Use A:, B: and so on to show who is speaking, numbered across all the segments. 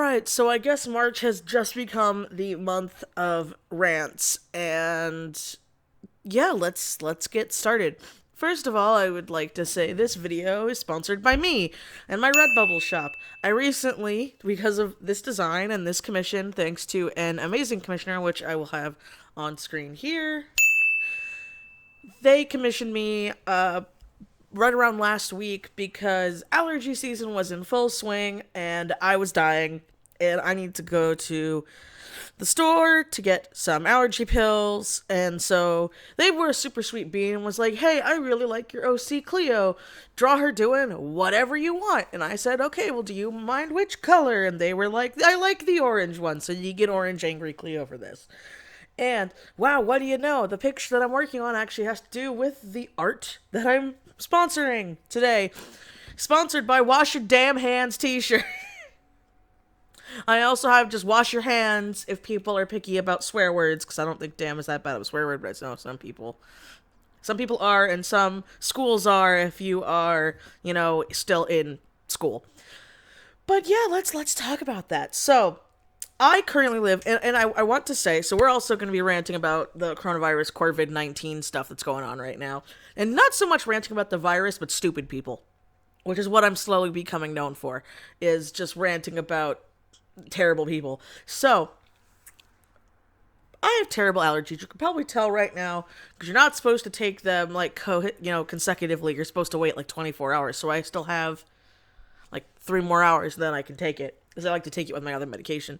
A: Alright, so I guess March has just become the month of rants, and yeah, let's get started. First of all, I would like to say this video is sponsored by me and my Redbubble shop. I recently, because of this design and this commission, thanks to an amazing commissioner, which I will have on screen here, they commissioned me right around last week because allergy season was in full swing and I was dying and I need to go to the store to get some allergy pills. And so they were a super sweet bee and was like, hey, I really like your OC Cleo. Draw her doing whatever you want. And I said, okay, well, do you mind which color? And they were like, I like the orange one. So you get orange angry Cleo for this. And wow, what do you know? The picture that I'm working on actually has to do with the art that I'm sponsoring today. Sponsored by Wash Your Damn Hands t-shirt. I also have just wash your hands if people are picky about swear words, because I don't think damn is that bad of a swear word, but I know some people are, and some schools are if you are, still in school. But yeah, let's talk about that. So I currently live, and I want to say, so we're also going to be ranting about the coronavirus COVID-19 stuff that's going on right now. And not so much ranting about the virus, but stupid people. Which is what I'm slowly becoming known for, is just ranting about terrible people. So, I have terrible allergies. You can probably tell right now, because you're not supposed to take them, consecutively. You're supposed to wait, 24 hours. So I still have, 3 more hours, then I can take it. Because I like to take it with my other medication.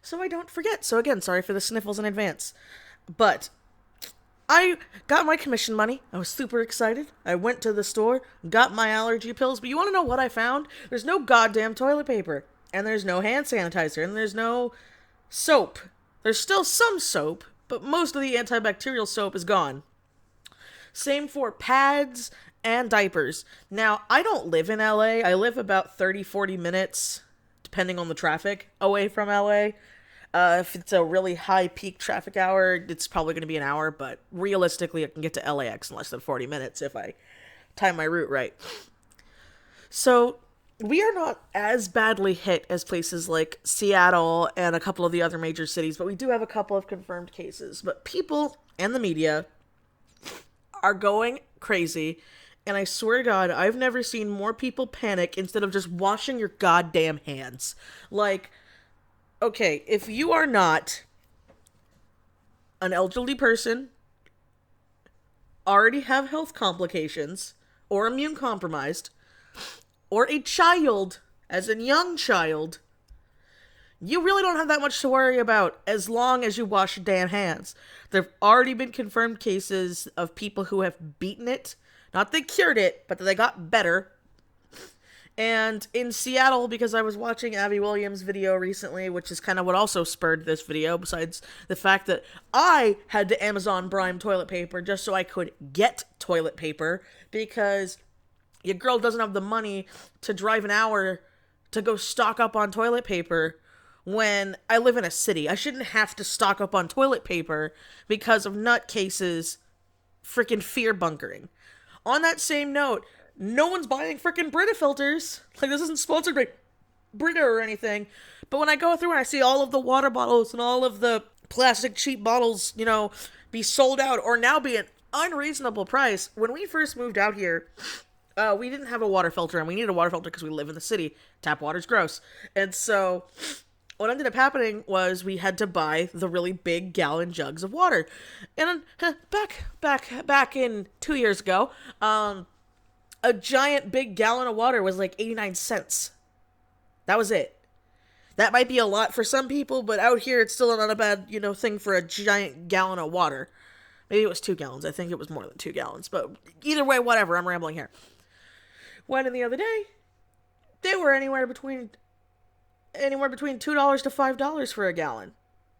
A: So I don't forget. So again, sorry for the sniffles in advance. But I got my commission money. I was super excited. I went to the store, got my allergy pills. But you want to know what I found? There's no goddamn toilet paper. And there's no hand sanitizer. And there's no soap. There's still some soap, but most of the antibacterial soap is gone. Same for pads and diapers. Now, I don't live in LA. I live about 30-40 minutes, depending on the traffic, away from LA. If it's a really high peak traffic hour, it's probably going to be an hour, but realistically, I can get to LAX in less than 40 minutes if I time my route right. So, we are not as badly hit as places like Seattle and a couple of the other major cities, but we do have a couple of confirmed cases. But people and the media are going crazy, and I swear to God, I've never seen more people panic instead of just washing your goddamn hands. Okay, if you are not an elderly person, already have health complications, or immune compromised, or a child, as in young child, you really don't have that much to worry about as long as you wash your damn hands. There have already been confirmed cases of people who have beaten it. Not they cured it, but that they got better. And in Seattle, because I was watching Abby Williams' video recently, which is kind of what also spurred this video, besides the fact that I had to Amazon Prime toilet paper just so I could get toilet paper, because your girl doesn't have the money to drive an hour to go stock up on toilet paper when I live in a city. I shouldn't have to stock up on toilet paper because of nutcases freaking fear bunkering. On that same note, no one's buying freaking Brita filters. This isn't sponsored by Brita or anything. But when I go through and I see all of the water bottles and all of the plastic cheap bottles, be sold out or now be an unreasonable price. When we first moved out here, we didn't have a water filter, and we needed a water filter because we live in the city. Tap water's gross. And so what ended up happening was we had to buy the really big gallon jugs of water. And back in 2 years ago, a giant big gallon of water was 89 cents. That was it. That might be a lot for some people, but out here it's still not a bad, thing for a giant gallon of water. Maybe it was 2 gallons. I think it was more than 2 gallons. But either way, whatever. I'm rambling here. Went in the other day, they were anywhere between $2 to $5 for a gallon.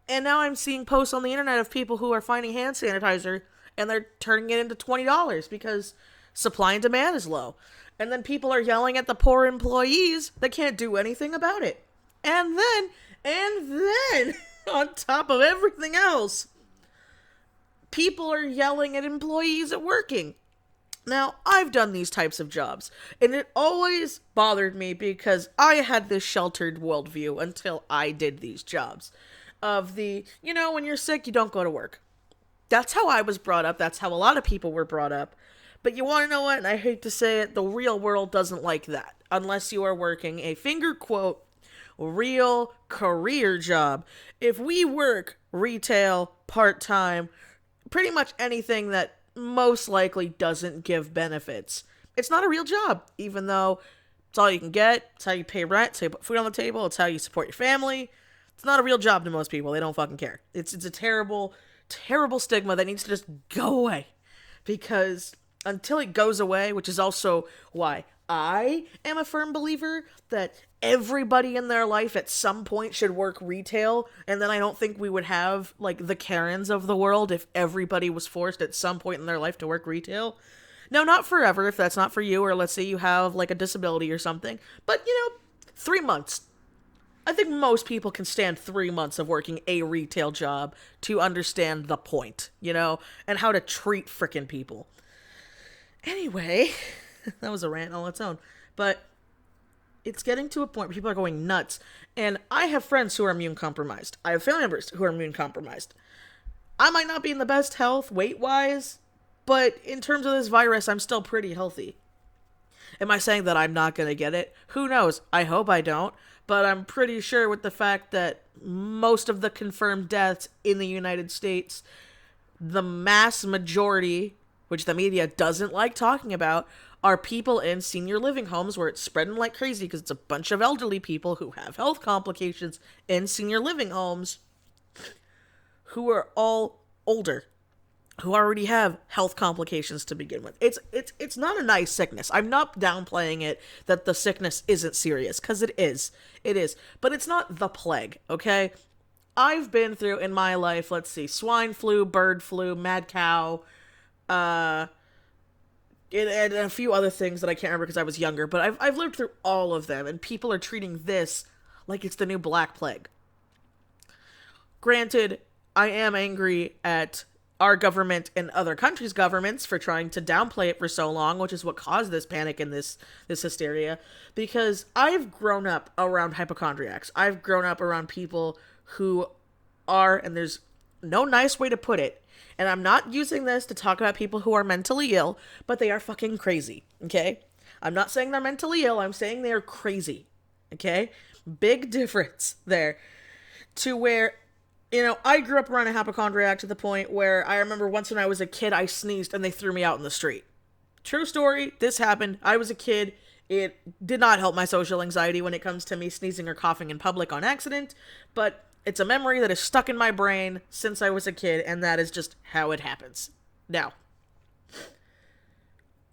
A: And now I'm seeing posts on the internet of people who are finding hand sanitizer and they're turning it into $20 because supply and demand is low. And then people are yelling at the poor employees that can't do anything about it. And then, on top of everything else, people are yelling at employees at working. Now, I've done these types of jobs, and it always bothered me because I had this sheltered worldview until I did these jobs. Of the, when you're sick, you don't go to work. That's how I was brought up. That's how a lot of people were brought up. But you want to know what? And I hate to say it, the real world doesn't like that. Unless you are working a finger quote, real career job. If we work retail, part time, pretty much anything that most likely doesn't give benefits, it's not a real job, even though it's all you can get. It's how you pay rent. It's how you put food on the table. It's how you support your family. It's not a real job to most people. They don't fucking care. It's a terrible, terrible stigma that needs to just go away. Because until it goes away, which is also why I am a firm believer that everybody in their life at some point should work retail, and then I don't think we would have, like, the Karens of the world if everybody was forced at some point in their life to work retail. No, not forever, if that's not for you, or let's say you have, like, a disability or something. But, 3 months. I think most people can stand 3 months of working a retail job to understand the point, and how to treat frickin' people. Anyway, that was a rant all its own. But it's getting to a point where people are going nuts. And I have friends who are immune compromised. I have family members who are immune compromised. I might not be in the best health weight-wise, but in terms of this virus, I'm still pretty healthy. Am I saying that I'm not going to get it? Who knows? I hope I don't. But I'm pretty sure with the fact that most of the confirmed deaths in the United States, the mass majority, which the media doesn't like talking about, are people in senior living homes where it's spreading like crazy because it's a bunch of elderly people who have health complications in senior living homes who are all older, who already have health complications to begin with. It's not a nice sickness. I'm not downplaying it that the sickness isn't serious, because it is. It is. But it's not the plague, okay? I've been through in my life, let's see, swine flu, bird flu, mad cow, and a few other things that I can't remember because I was younger, but I've lived through all of them, and people are treating this like it's the new Black Plague. Granted, I am angry at our government and other countries' governments for trying to downplay it for so long, which is what caused this panic and this hysteria, because I've grown up around hypochondriacs. I've grown up around people who are, and there's no nice way to put it, and I'm not using this to talk about people who are mentally ill, but they are fucking crazy, okay? I'm not saying they're mentally ill, I'm saying they are crazy, okay? Big difference there. To where, I grew up around a hypochondriac to the point where I remember once when I was a kid, I sneezed and they threw me out in the street. True story, this happened. I was a kid. It did not help my social anxiety when it comes to me sneezing or coughing in public on accident, but it's a memory that is stuck in my brain since I was a kid, and that is just how it happens. Now,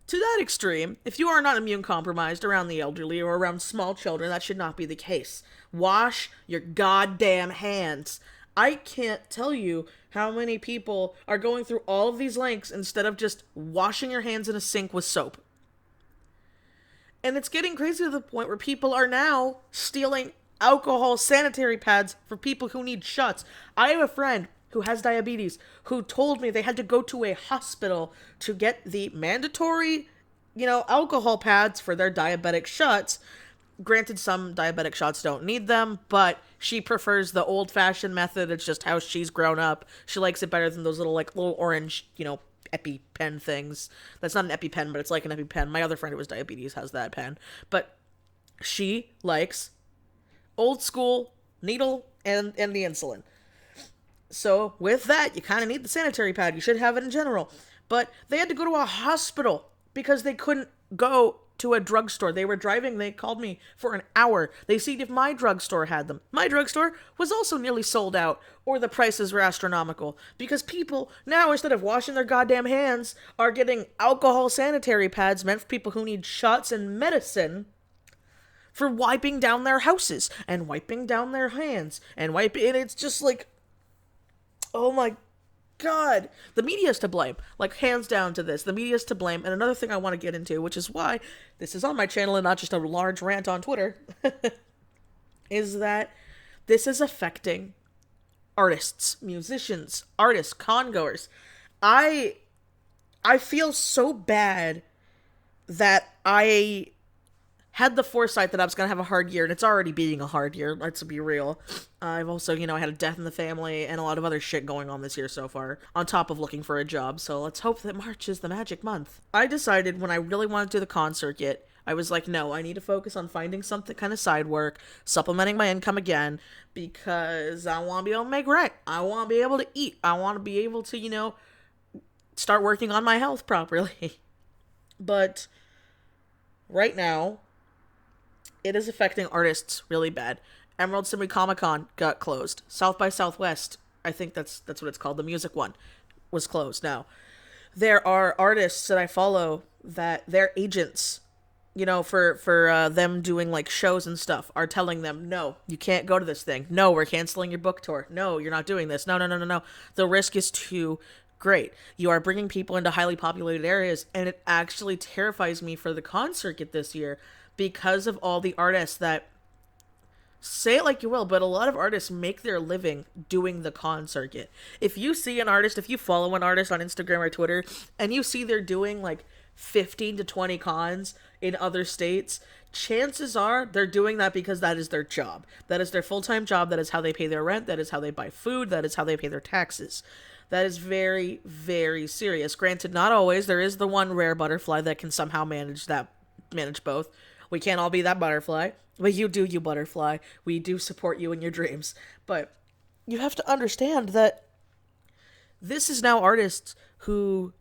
A: to that extreme, if you are not immune compromised around the elderly or around small children, that should not be the case. Wash your goddamn hands. I can't tell you how many people are going through all of these lengths instead of just washing your hands in a sink with soap. And it's getting crazy to the point where people are now stealing alcohol sanitary pads for people who need shots. I have a friend who has diabetes who told me they had to go to a hospital to get the mandatory, alcohol pads for their diabetic shots. Granted, some diabetic shots don't need them, but she prefers the old-fashioned method. It's just how she's grown up. She likes it better than those little orange, EpiPen things. That's not an EpiPen, but it's like an EpiPen. My other friend who has diabetes has that pen. But she likes old school needle and the insulin. So with that, you kind of need the sanitary pad. You should have it in general. But they had to go to a hospital because they couldn't go to a drugstore. They were driving, they called me for an hour. They see if my drugstore had them. My drugstore was also nearly sold out, or the prices were astronomical, because people now, instead of washing their goddamn hands, are getting alcohol sanitary pads meant for people who need shots and medicine for wiping down their houses and wiping down their hands and it's just like, oh my God, the media is to blame. Like, hands down to this. The media is to blame. And another thing I want to get into, which is why this is on my channel and not just a large rant on Twitter, is that this is affecting artists, musicians, congoers. I I feel so bad that I had the foresight that I was going to have a hard year, and it's already being a hard year, let's be real. I've also, I had a death in the family and a lot of other shit going on this year so far, on top of looking for a job, so let's hope that March is the magic month. I decided when I really wanted to do the con circuit, I was like, no, I need to focus on finding something kind of side work, supplementing my income again, because I want to be able to make rent. I want to be able to eat. I want to be able to, start working on my health properly. But right now, it is affecting artists really bad. Emerald City Comic Con got closed. South by Southwest, I think that's what it's called, the music one, was closed now. There are artists that I follow that their agents, for them doing like shows and stuff, are telling them, no, you can't go to this thing. No, we're canceling your book tour. No, you're not doing this. No, no, no, no, no. The risk is too great. You are bringing people into highly populated areas, and it actually terrifies me for the con circuit this year because of all the artists that, say it like you will, but a lot of artists make their living doing the con circuit. If you see an artist, if you follow an artist on Instagram or Twitter, and you see they're doing like 15 to 20 cons in other states, chances are they're doing that because that is their job. That is their full-time job. That is how they pay their rent. That is how they buy food. That is how they pay their taxes. That is very, very serious. Granted, not always. There is the one rare butterfly that can somehow manage both. We can't all be that butterfly. But you do, you butterfly. We do support you in your dreams. But you have to understand that this is now artists who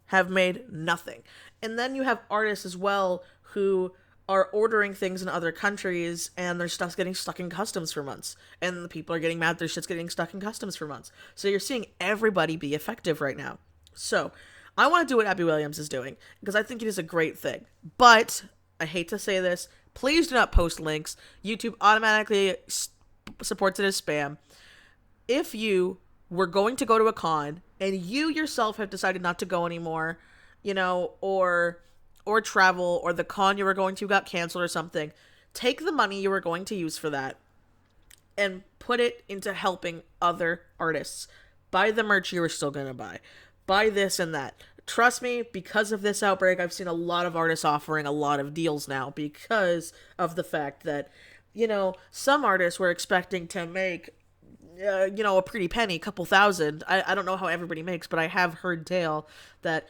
A: have made nothing. And then you have artists as well who are ordering things in other countries and their stuff's getting stuck in customs for months. And the people are getting mad their shit's getting stuck in customs for months. So you're seeing everybody be effective right now. So I want to do what Abby Williams is doing because I think it is a great thing. But I hate to say this, please do not post links. YouTube automatically supports it as spam. If you were going to go to a con and you yourself have decided not to go anymore, or travel, or the con you were going to got canceled or something, take the money you were going to use for that and put it into helping other artists. Buy the merch you were still going to buy. Buy this and that. Trust me, because of this outbreak, I've seen a lot of artists offering a lot of deals now because of the fact that, some artists were expecting to make, a pretty penny, a couple thousand. I don't know how everybody makes, but I have heard tale that,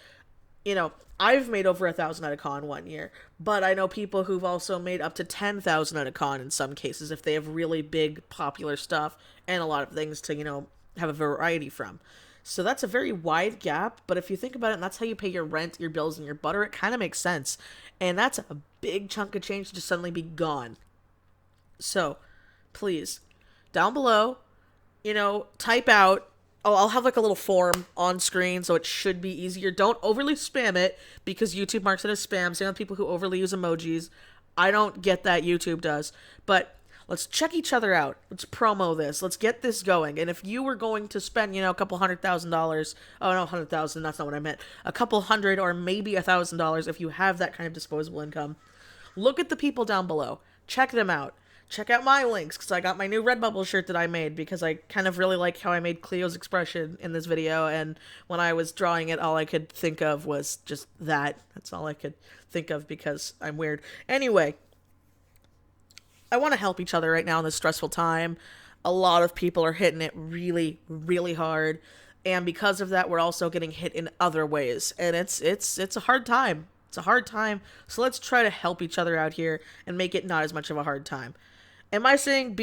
A: I've made over 1,000 at a con one year, but I know people who've also made up to 10,000 at a con in some cases if they have really big, popular stuff and a lot of things to, have a variety from. So that's a very wide gap, but if you think about it, and that's how you pay your rent, your bills, and your butter, it kind of makes sense. And that's a big chunk of change to just suddenly be gone. So, please, down below, type out, I'll have like a little form on screen, so it should be easier. Don't overly spam it, because YouTube marks it as spam. Same with people who overly use emojis. I don't get that, YouTube does. But let's check each other out. Let's promo this. Let's get this going. And if you were going to spend, a couple $100,000, oh no, 100,000, that's not what I meant. A couple hundred or maybe $1,000 if you have that kind of disposable income. Look at the people down below. Check them out. Check out my links, because I got my new Redbubble shirt that I made, because I kind of really like how I made Cleo's expression in this video, and when I was drawing it, all I could think of was just that. That's all I could think of, because I'm weird. Anyway, I want to help each other right now in this stressful time. A lot of people are hitting it really, really hard, and because of that, we're also getting hit in other ways, and it's a hard time. It's a hard time, so let's try to help each other out here and make it not as much of a hard time. Am I saying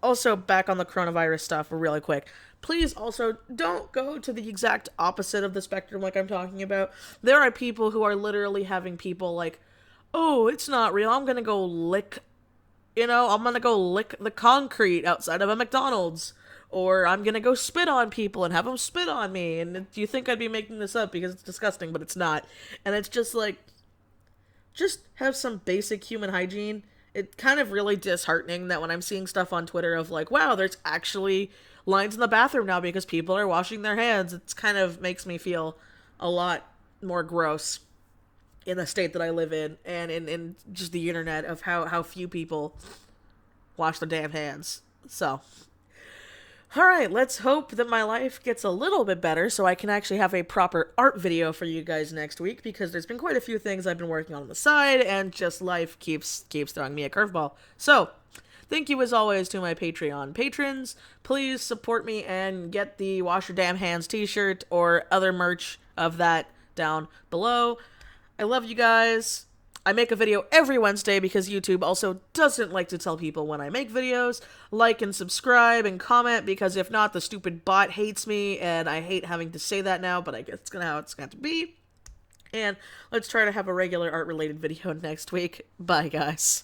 A: also back on the coronavirus stuff really quick, please also don't go to the exact opposite of the spectrum like I'm talking about. There are people who are literally having people like, oh, it's not real, I'm gonna go lick the concrete outside of a McDonald's. Or I'm gonna go spit on people and have them spit on me. And you think I'd be making this up because it's disgusting, but it's not. And it's just like, just have some basic human hygiene. It's kind of really disheartening that when I'm seeing stuff on Twitter of like, wow, there's actually lines in the bathroom now because people are washing their hands. It's kind of makes me feel a lot more gross in the state that I live in, and in just the internet of how few people wash their damn hands. So, Alright, let's hope that my life gets a little bit better so I can actually have a proper art video for you guys next week, because there's been quite a few things I've been working on the side, and just life keeps throwing me a curveball. So, thank you as always to my Patreon patrons. Please support me and get the Wash Your Damn Hands t-shirt or other merch of that down below. I love you guys. I make a video every Wednesday because YouTube also doesn't like to tell people when I make videos. Like and subscribe and comment, because if not, the stupid bot hates me, and I hate having to say that now, but I guess it's how it's got to be. And let's try to have a regular art-related video next week. Bye, guys.